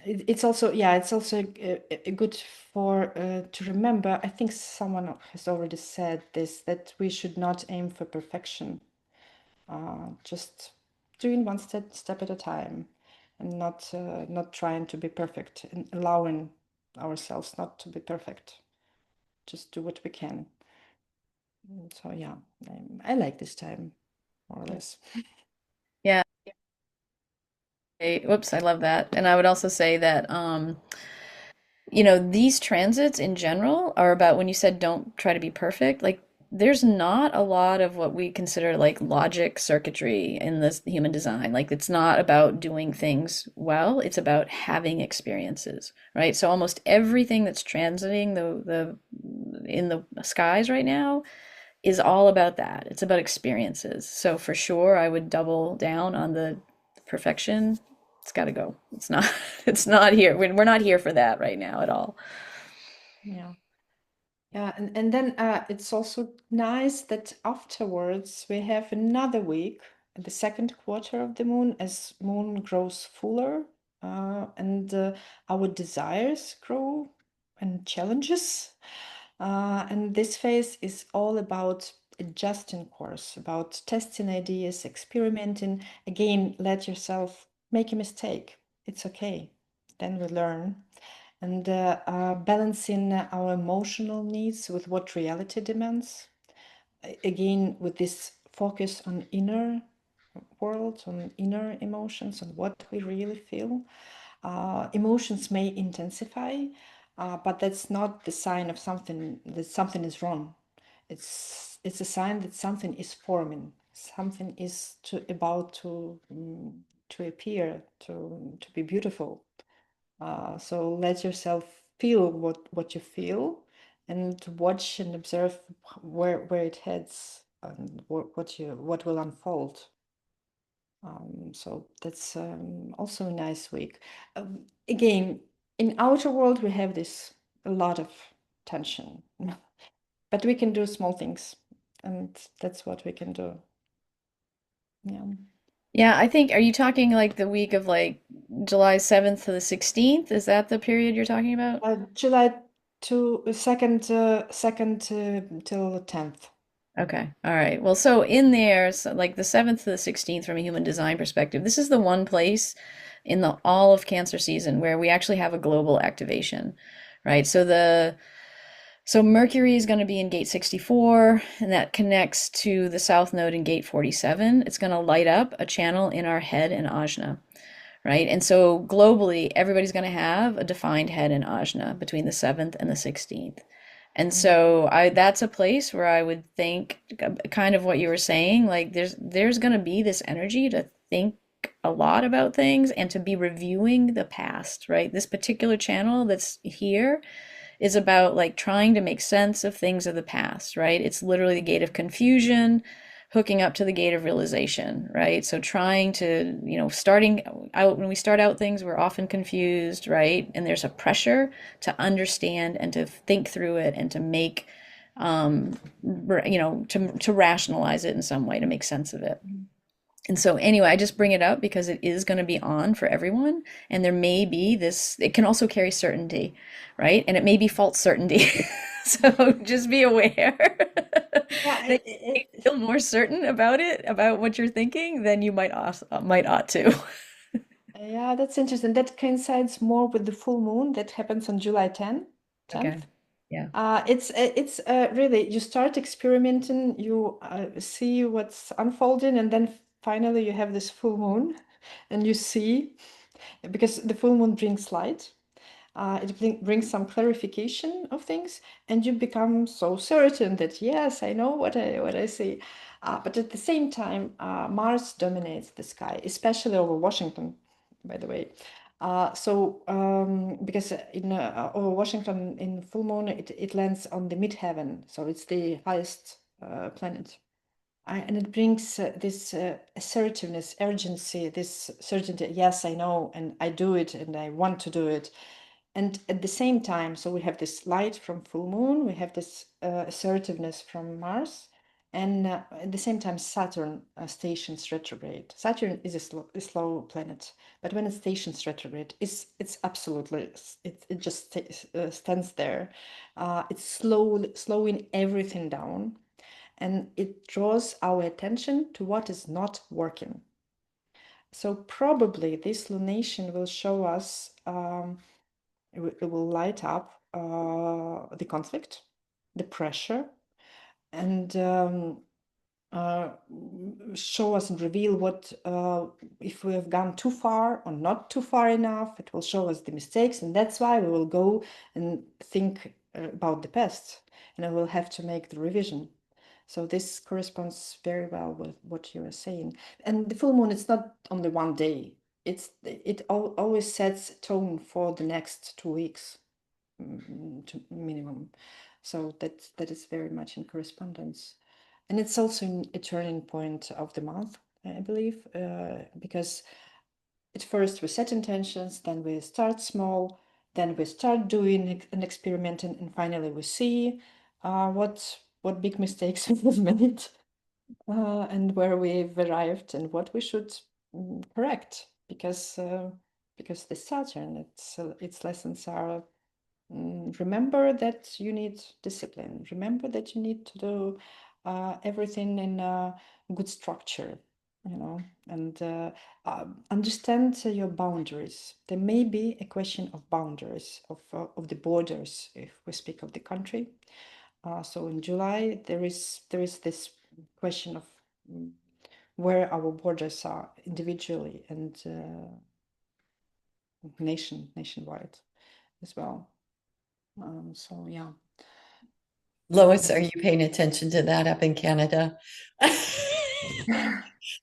it's also, yeah, it's also good for to remember. I think someone has already said this, that we should not aim for perfection, just doing one step at a time, and not trying to be perfect, and allowing ourselves not to be perfect. Just do what we can. So yeah, I like this time more or less. Yeah. Whoops, I love that. And I would also say that these transits in general are about, when you said don't try to be perfect, like there's not a lot of what we consider like logic circuitry in this human design. Like it's not about doing things well, it's about having experiences, right? So almost everything that's transiting the in the skies right now is all about that. It's about experiences. So for sure, I would double down on the perfection. It's got to go. It's not. It's not here. We're not here for that right now at all. Yeah. Yeah, and then it's also nice that afterwards we have another week, the second quarter of the moon, as moon grows fuller, and our desires grow and challenges. And this phase is all about adjusting course, about testing ideas, experimenting. Again, let yourself make a mistake. It's okay. Then we learn. And balancing our emotional needs with what reality demands. Again, with this focus on inner world, on inner emotions, on what we really feel. Emotions may intensify, but that's not the sign of something, that something is wrong. It's a sign that something is forming, something is about to appear, to be beautiful. So let yourself feel what you feel, and watch and observe where it heads, and what will unfold. So that's also a nice week. Again, in outer world we have this a lot of tension, but we can do small things, and that's what we can do. Yeah. Yeah, I think, are you talking like the week of like July 7th to the 16th? Is that the period you're talking about? July to second till 10th. Okay. All right. Well, so in there, so like the 7th to the 16th from a human design perspective, this is the one place in the all of Cancer season, where we actually have a global activation, right? So Mercury is going to be in gate 64, and that connects to the south node in gate 47. It's going to light up a channel in our head and ajna, right? And so globally, everybody's going to have a defined head and ajna between the 7th and the 16th. And so that's a place where I would think kind of what you were saying, like there's going to be this energy to think a lot about things and to be reviewing the past, right? This particular channel that's here is about like trying to make sense of things of the past, right? It's literally the gate of confusion hooking up to the gate of realization, right? So trying to, starting out, when we start out things, we're often confused, right? And there's a pressure to understand and to think through it and to make, to rationalize it in some way, to make sense of it. And so anyway, I just bring it up because it is going to be on for everyone. And there may be this, it can also carry certainty, right? And it may be false certainty. So just be aware Yeah, that you feel more certain about it, about what you're thinking, than you might ought to. yeah, that's interesting. That coincides more with the full moon that happens on July 10th. Okay. Yeah. It's really, you start experimenting, you see what's unfolding, and then finally you have this full moon, and you see, because the full moon brings light, it brings some clarification of things, and you become so certain that yes, I know what I see. But at the same time, Mars dominates the sky, especially over Washington, by the way. Because over Washington in full moon, it lands on the midheaven, so it's the highest planet. And it brings this assertiveness, urgency, this certainty. Yes, I know, and I do it, and I want to do it. And at the same time, so we have this light from full moon, we have this assertiveness from Mars, and at the same time, Saturn stations retrograde. Saturn is a slow planet, but when it stations retrograde, it's absolutely, it just stands there. It's slowing everything down, and it draws our attention to what is not working. So probably this lunation will show us, it will light up the conflict, the pressure, and show us and reveal what, if we have gone too far or not too far enough. It will show us the mistakes, and that's why we will go and think about the past, and I will have to make the revision. So this corresponds very well with what you are saying. And the full moon, it's not only one day. It always sets a tone for the next 2 weeks, minimum. So that is very much in correspondence. And it's also a turning point of the month, I believe, because at first we set intentions, then we start small, then we start doing and experimenting, and finally we see what big mistakes we've made, and where we've arrived, and what we should correct, because the Saturn, its lessons are, remember that you need discipline. Remember that you need to do everything in a good structure, and understand your boundaries. There may be a question of boundaries, of the borders, if we speak of the country. So in July, there is this question of where our borders are individually and nationwide as well. So yeah. Lois, are you paying attention to that up in Canada?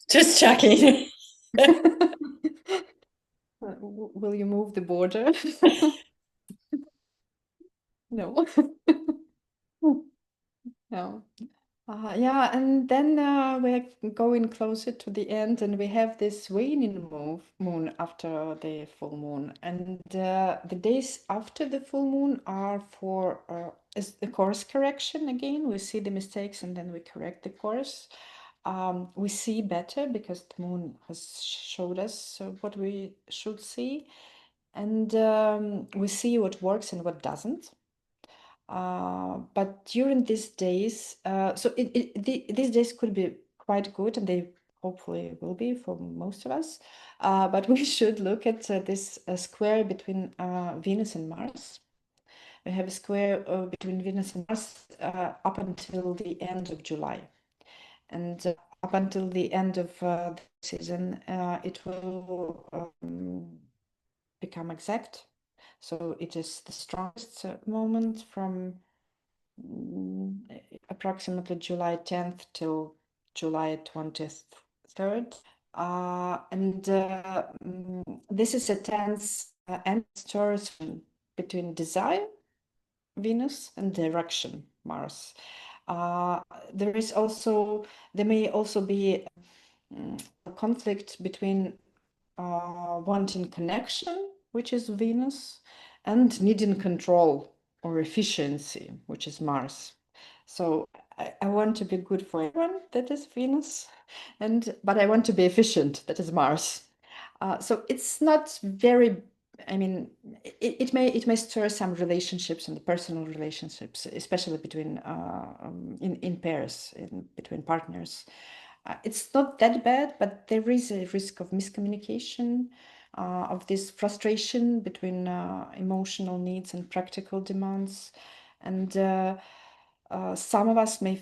Just checking. Will you move the border? No. No. Yeah, and then we're going closer to the end, and we have this waning moon after the full moon. And the days after the full moon are for is the course correction again. We see the mistakes and then we correct the course. We see better because the moon has showed us what we should see. And we see what works and what doesn't. But during these days, these days could be quite good, and they hopefully will be for most of us. But we should look at this square between Venus and Mars. We have a square between Venus and Mars up until the end of July. And up until the end of the season, it will become exact. So it is the strongest moment from approximately July 10th till July 23rd. This is a tense and stories between desire, Venus, and direction, Mars. There may also be a conflict between wanting connection, which is Venus, and needing control or efficiency, which is Mars. So I want to be good for everyone, that is Venus, but I want to be efficient, that is Mars. So it's not very, I mean, it may stir some relationships and personal relationships, especially between in pairs, between partners. It's not that bad, but there is a risk of miscommunication, of this frustration between emotional needs and practical demands. And some of us may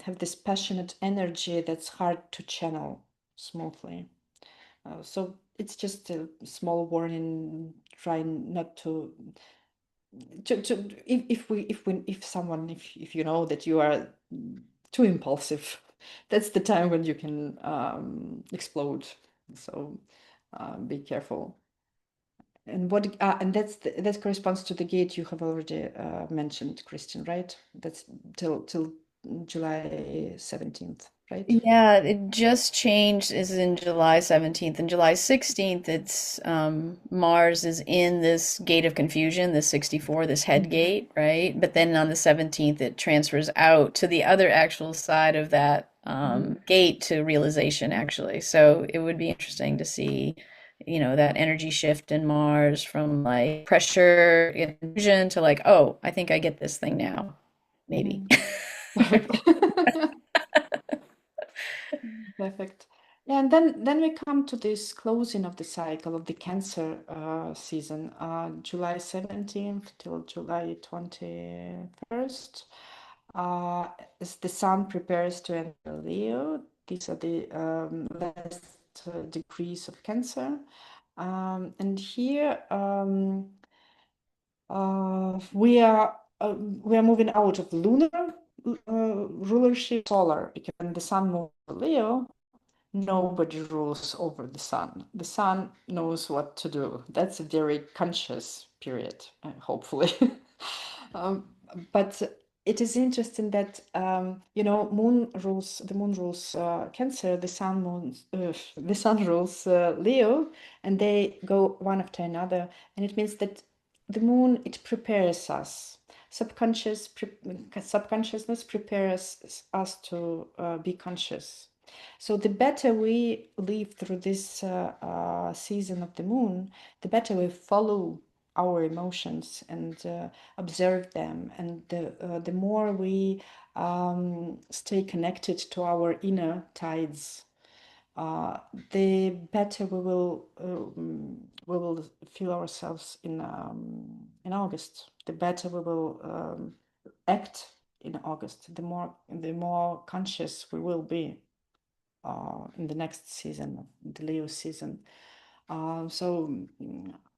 have this passionate energy that's hard to channel smoothly. So it's just a small warning, trying not to if you know that you are too impulsive, that's the time when you can explode. So be careful. And that corresponds to the gate you have already mentioned, Christian, right? That's till July 17th, right? Yeah, it just changed. Is in July 17th and July 16th. It's Mars is in this gate of confusion, this 64, this head gate, right? But then on the 17th, it transfers out to the other actual side of that gate to realization, actually. So it would be interesting to see, that energy shift in Mars from like pressure and confusion to like, oh, I think I get this thing now, maybe. Perfect. Yeah, and then we come to this closing of the cycle of the Cancer season, July 17th till July 21st. As the Sun prepares to enter Leo, these are the last degrees of Cancer. And here we are moving out of lunar rulership, solar, because when the Sun moves to Leo, nobody rules over the Sun. The Sun knows what to do. That's a very conscious period, hopefully. But it is interesting that moon rules. The moon rules Cancer. The sun rules Leo, and they go one after another. And it means that the moon, it prepares us. Subconsciousness prepares us to be conscious. So the better we live through this season of the moon, the better we follow our emotions and observe them, and the more we stay connected to our inner tides, the better we will feel ourselves in August. The better we will act in August. The more conscious we will be in the next season, the Leo season. So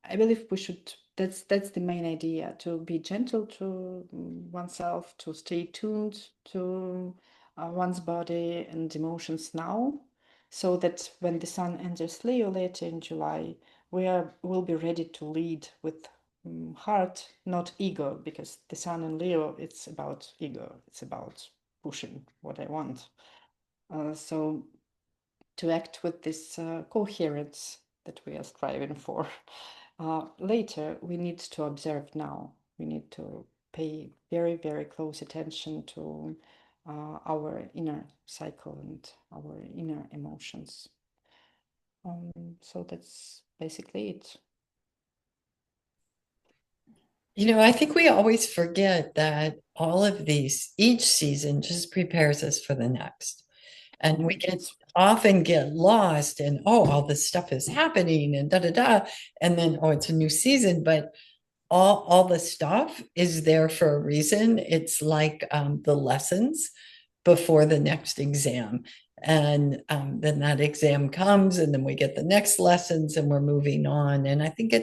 I believe we should. That's the main idea: to be gentle to oneself, to stay tuned to one's body and emotions now, so that when the Sun enters Leo later in July, will be ready to lead with heart, not ego, because the Sun in Leo, it's about ego. It's about pushing what I want. So to act with this coherence that we are striving for later, we need to observe now. We need to pay very, very close attention to our inner cycle and our inner emotions. So that's basically it. I think we always forget that all of these, each season just prepares us for the next. And we can often get lost in, oh, all this stuff is happening and da da da. And then, oh, it's a new season. But all the stuff is there for a reason. It's like the lessons before the next exam. And then that exam comes, and then we get the next lessons, and we're moving on. And I think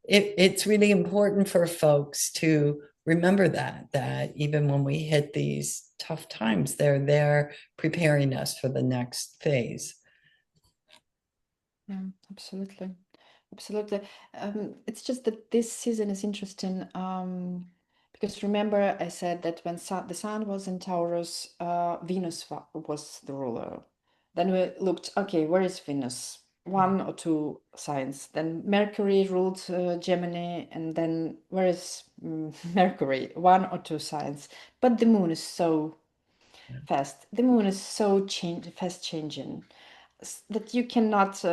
it's really important for folks to remember that even when we hit these tough times, they're there preparing us for the next phase. Yeah, absolutely. Absolutely. It's just that this season is interesting because remember I said that when the sun was in Taurus, Venus was the ruler. Then we looked, okay, where is Venus? One or two signs. Then Mercury ruled Gemini, and then where is Mercury? One or two signs. But the moon is so fast. The moon is so fast changing that you cannot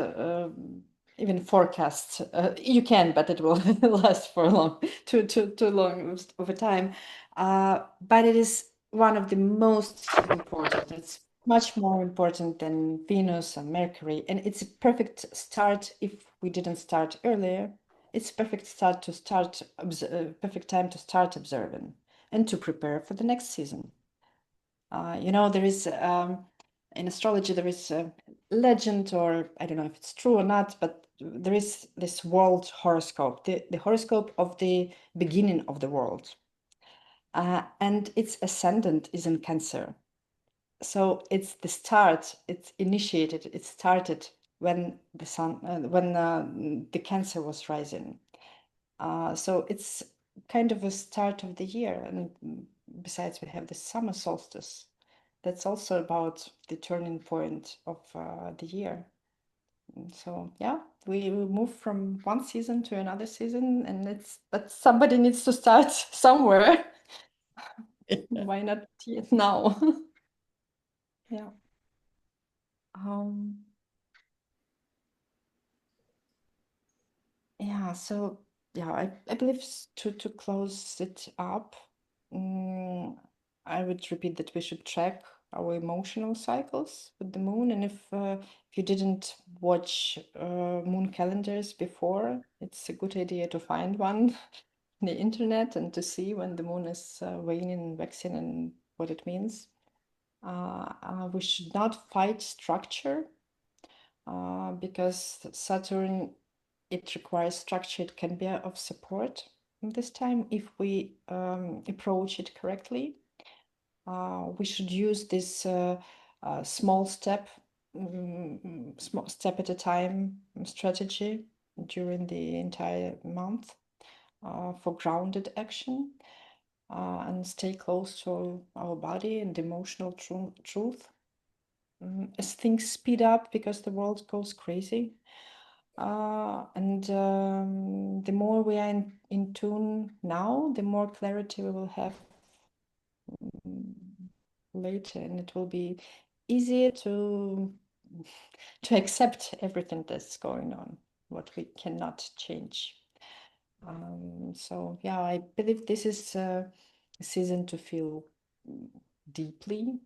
even forecast. You can, but it will last for too long of a time. But it is one of the most important. It's much more important than Venus and Mercury, and it's a perfect start. If we didn't start earlier, it's perfect perfect time to start observing and to prepare for the next season. There is in astrology, there is a legend, or I don't know if it's true or not, but there is this world horoscope, the horoscope of the beginning of the world. And its ascendant is in Cancer. So it's the start, it started when the sun, when the Cancer was rising. So it's kind of a start of the year. And besides, we have the summer solstice. That's also about the turning point of the year. So yeah, we move from one season to another season, and but somebody needs to start somewhere. Why not now? Yeah. Yeah, so yeah, I believe to close it up, I would repeat that we should track our emotional cycles with the moon. And if you didn't watch moon calendars before, it's a good idea to find one on the internet and to see when the moon is waning and waxing and what it means. We should not fight structure because Saturn, it requires structure. It can be of support this time if we approach it correctly. We should use this small step at a time strategy during the entire month for grounded action and stay close to our body and emotional truth. As things speed up because the world goes crazy, and the more we are in tune now, the more clarity we will have later, and it will be easier to accept everything that's going on, what we cannot change. So yeah, I believe this is a season to feel deeply,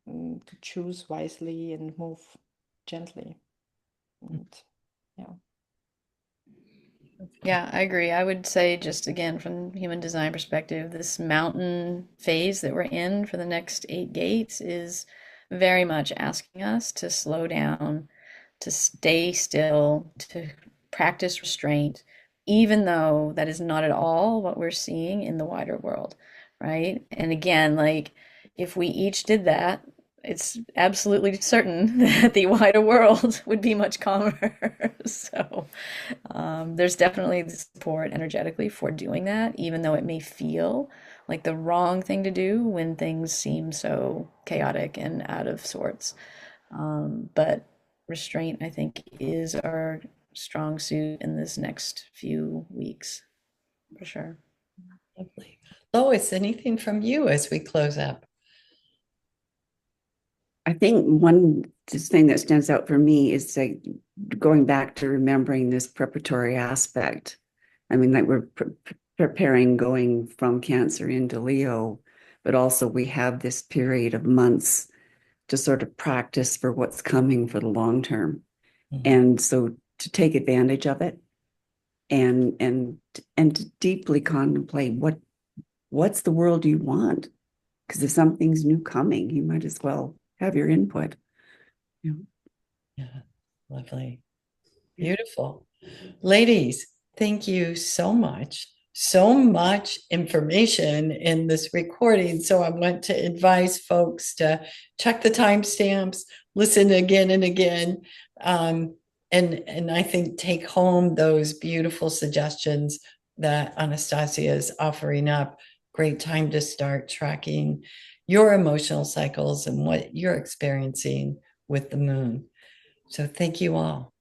to choose wisely and move gently. And yeah. Yeah, I agree. I would say, just again, from human design perspective, this mountain phase that we're in for the next 8 gates is very much asking us to slow down, to stay still, to practice restraint, even though that is not at all what we're seeing in the wider world, right? And again, like, if we each did that, it's absolutely certain that the wider world would be much calmer. So there's definitely the support energetically for doing that, even though it may feel like the wrong thing to do when things seem so chaotic and out of sorts. But restraint, I think, is our strong suit in this next few weeks, for sure. Lovely. Lois, anything from you as we close up? I think one thing that stands out for me is like going back to remembering this preparatory aspect. I mean, like we're preparing going from Cancer into Leo, but also we have this period of months to sort of practice for what's coming for the long term. Mhm. And so to take advantage of it and to deeply contemplate what's the world you want. Because if something's new coming, you might as well have your input. Yeah. Yeah, lovely. Beautiful. Ladies, thank you so much. So much information in this recording. So I want to advise folks to check the timestamps, listen again and again, and I think take home those beautiful suggestions that Anastasiia is offering up. Great time to start tracking your emotional cycles and what you're experiencing with the moon. So thank you all.